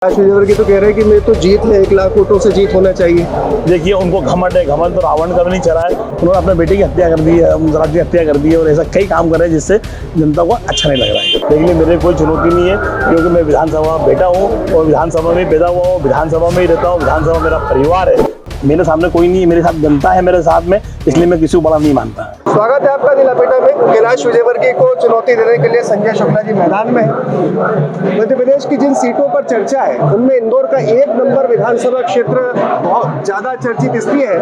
कैलाश की तो कह रहे हैं कि मेरी तो जीत है, 1 लाख वोटों से जीत होना चाहिए। देखिए उनको घमंड है, घमंड तो रावण का भी नहीं चला है। उन्होंने अपने बेटे की हत्या कर दी है, राज की हत्या कर दी है और ऐसा कई काम कर रहे हैं जिससे जनता को अच्छा नहीं लग रहा है। लेकिन मेरे कोई चुनौती नहीं है क्योंकि मैं विधानसभा में बैठा हूँ और विधानसभा में पैदा हुआ हूँ, विधानसभा में ही रहता हूँ, विधानसभा मेरा परिवार है। मेरे सामने कोई नहीं है, मेरे साथ जनता है मेरे साथ में, इसलिए मैं किसी को बड़ा नहीं मानता है। स्वागत है आपका नीलापेटा में। कैलाश विजयवर्गीय को चुनौती देने के लिए संजय शुक्ला जी मैदान में है। मध्य प्रदेश की जिन सीटों पर चर्चा है उनमें इंदौर का 1 नंबर विधानसभा क्षेत्र बहुत ज्यादा चर्चित इसलिए है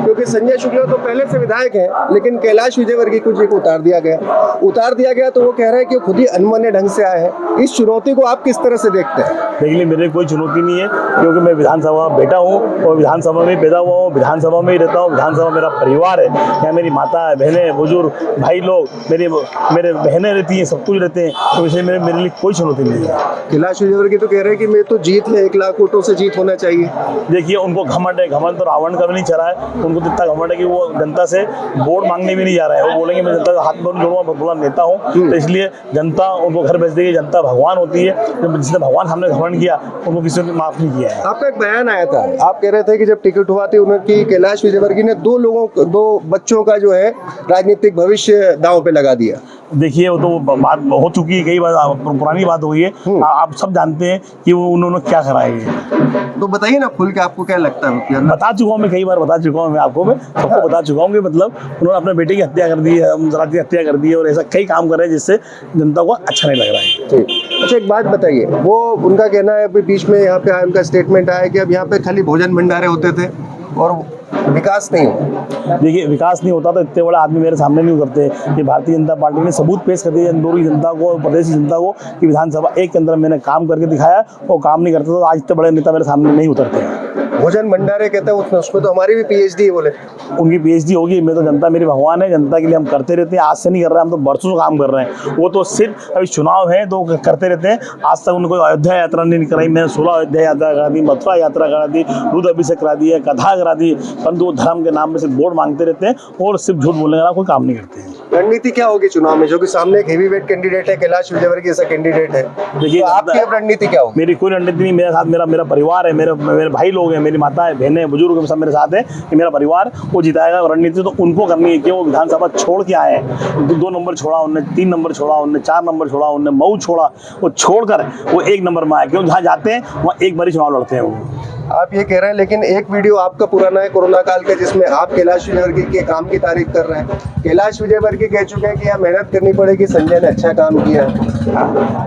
क्योंकि संजय शुक्ला तो पहले से विधायक है, लेकिन कैलाश विजयवर्गीय को जी को उतार दिया गया तो वो कह रहे हैं कि खुद ही अनमने ढंग से आए हैं। इस चुनौती को आप किस तरह से देखते हैं? देखिए मेरे कोई चुनौती नहीं है क्योंकि मैं विधानसभा में बैठा हूँ और विधानसभा में पैदा हुआ हूँ, विधानसभा में ही रहता हूँ, विधानसभा मेरा परिवार है। यहाँ मेरी माता है, बहनें, बुजुर्ग, भाई लोग, मेरे बहनें रहती हैं, सब कुछ रहते हैं, तो इसलिए मेरे लिए कोई चुनौती नहीं है। कैलाश विजयवर्गीय तो कह रहे हैं कि मेरी तो जीत है, 1 लाख वोटों से जीत होना चाहिए। देखिए उनको घमंड है, घमंड तो रावण का भी नहीं चला है। उनको तो इतना घमंड है कि वो जनता से वोट मांगने भी नहीं जा रहा है। वो बोलेंगे मैं जनता का हाथ में जोड़ूंगा, बड़ा नेता हूँ, तो इसलिए जनता उनको घर भेज देगी। जनता भगवान होती है, जिसने भगवान सामने घमंड किया उनको किसी ने माफ नहीं किया है। आपका एक बयान आया था, आप कह रहे थे कि जब टिकट हुआ थी उनकी कैलाश विजयवर्गीय ने 2 बच्चों का जो है राजनीतिक भविष्य दांव पे लगा दिया। देखिए वो तो बात हो चुकी है, कई बार पुरानी बात हो गई है। आप सब जानते हैं कि वो उन्होंने क्या करा है। तो बताइए ना खुल के, आपको क्या लगता है? बता चुका हूँ मैं, कई बार बता चुका हूँ मैं आपको, मैं सबको बता चुका हूँ कि मतलब उन्होंने अपने बेटे की हत्या कर दी है, राज की हत्या कर दी है और ऐसा कई काम कर रहे हैं जिससे जनता को अच्छा नहीं लग रहा है। ठीक, अच्छा एक बात बताइए, वो उनका कहना है अभी बीच में यहाँ पे आया, उनका स्टेटमेंट आया कि अब यहाँ पे खाली भोजन भंडारे होते थे और विकास नहीं हो। देखिए विकास नहीं होता तो इतने बड़े आदमी मेरे सामने नहीं उतरते। ये भारतीय जनता पार्टी ने सबूत पेश कर दिया इंदौर की जनता को, प्रदेश की जनता को कि विधानसभा 1 के अंदर मैंने काम करके दिखाया और काम नहीं करता तो आज इतने बड़े नेता मेरे सामने नहीं उतरते। भोजन भंडारे कहते हैं उसमें तो हमारी भी पीएचडी है। बोले उनकी पीएचडी होगी, मैं तो जनता मेरी भगवान है, जनता के लिए हम करते रहते हैं। आज से नहीं कर रहे हैं, हम तो बरसों से काम कर रहे हैं। वो तो सिर्फ अभी चुनाव है तो करते रहते हैं। आज तक उनको अयोध्या यात्रा नहीं कराई, मैंने 16 अयोध्या यात्रा करा दी, मथुरा यात्रा करा दी, दूध अभिषेक करा दी है, कथा करा दी, परंतु वो धर्म के नाम में सिर्फ वोट मांगते रहते हैं और सिर्फ झूठ बोलने का कोई काम नहीं करते हैं। रणनीति क्या होगी चुनाव में, जो कि सामने एक हेवीवेट कैंडिडेट है, कैलाश विजयवर्गीय जैसा कैंडिडेट है? देखिए तो आपकी अब रणनीति क्या होगी? मेरी कोई रणनीति नहीं, मेरे साथ मेरा परिवार है, मेरे भाई लोग हैं, मेरी माता है, बहनें, बुजुर्ग सब मेरे साथ है कि मेरा परिवार वो जिताएगा। रणनीति तो उनको करनी है कि वो विधानसभा छोड़ के आए हैं। 2 नंबर छोड़ा उनने, 3 नंबर छोड़ा उनने, 4 नंबर छोड़ा उनने, मऊ छोड़ा, वो छोड़कर वो 1 नंबर में आए क्यों जहाँ जाते हैं वहाँ एक बार ही चुनाव लड़ते हैं वो। आप ये कह रहे हैं, लेकिन एक वीडियो आपका पुराना है कोरोना काल का जिसमें आप कैलाश विजयवर्गीय के काम की तारीफ कर रहे हैं। कैलाश विजयवर्गीय कह चुके हैं कि यहाँ मेहनत करनी पड़ेगी, संजय ने अच्छा काम किया।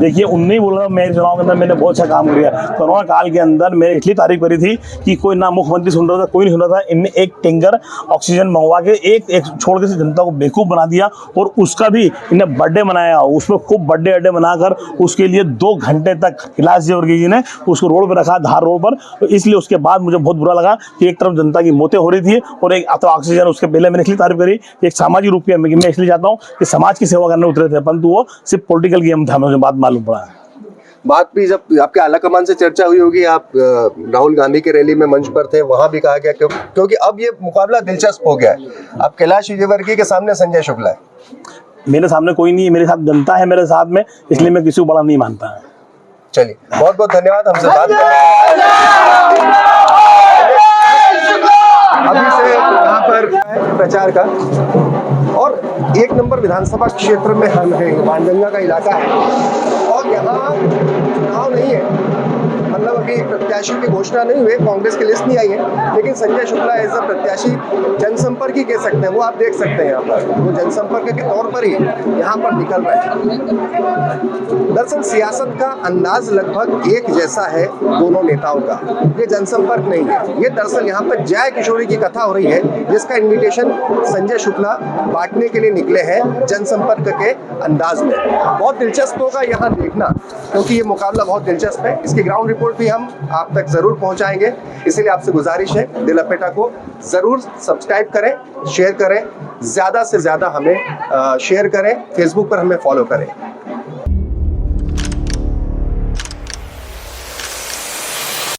देखिए उनने ही बोल रहा मेरे चुनाव के अंदर मैंने बहुत अच्छा काम किया। कोरोना काल के अंदर मैंने इसलिए तारीफ करी थी कि कोई ना मुख्यमंत्री सुन रहा था, कोई नहीं सुन रहा था। इनने एक टैंकर ऑक्सीजन मंगवा के एक छोड़ के जनता को बेवकूफ़ बना दिया और उसका भी इन्हें बर्थडे मनाया, उसमें खूब बर्थडे अड्डे बनाकर उसके लिए 2 घंटे तक कैलाश विजयवर्गीय जी ने उसको रोड पर रखा, धार रोड पर। तो इसलिए उसके बाद मुझे बहुत बुरा लगा कि एक तरफ जनता की मौतें हो रही थी और एक तो ऑक्सीजन। उसके पहले मैंने इसलिए तारीफ करी कि एक सामाजिक रूप की मैं इसलिए चाहता हूँ कि समाज की सेवा करने उतरे थे, परंतु वो सिर्फ पॉलिटिकल गेम था, मुझे बात मालूम पड़ा है। बात भी जब आपके आलाकमान से चर्चा हुई होगी, आप राहुल गांधी के रैली में मंच पर थे, वहां भी कहा गया क्योंकि अब ये मुकाबला दिलचस्प हो गया है। अब कैलाश विजयवर्गीय के सामने संजय शुक्ला है। मेरे सामने कोई नहीं है, मेरे साथ जनता है मेरे साथ में, इसलिए मैं किसी को बड़ा नहीं मानता है। चलिए बहुत बहुत धन्यवाद हमसे बात करने। अभी से यहाँ पर प्रचार का और 1 नंबर विधानसभा क्षेत्र में हम हैं, बाणगंगा का इलाका है और यहाँ चुनाव नहीं है, मतलब अभी प्रत्याशियों की घोषणा नहीं हुई, कांग्रेस की लिस्ट नहीं आई है, लेकिन संजय शुक्ला एज अ प्रत्याशी जनसंपर्क ही कह सकते हैं। वो आप देख सकते हैं यहाँ पर वो जनसंपर्क के तौर पर ही यहाँ पर निकल रहे हैं। दरअसल सियासत का अंदाज लगभग एक जैसा है दोनों नेताओं का। ये जनसंपर्क नहीं है, ये दरअसल यहाँ पर जय किशोरी की कथा हो रही है जिसका इन्विटेशन संजय शुक्ला बांटने के लिए निकले हैं जनसंपर्क के अंदाज में। बहुत दिलचस्प होगा यहाँ देखना क्योंकि ये मुकाबला बहुत दिलचस्प है। इसकी ग्राउंड रिपोर्ट भी हम आप तक जरूर पहुंचाएंगे, इसीलिए आपसे गुजारिश है नीलापेटा को जरूर सब्सक्राइब करें, शेयर करें, ज्यादा से ज्यादा हमें शेयर करें, फेसबुक पर हमें फॉलो करें।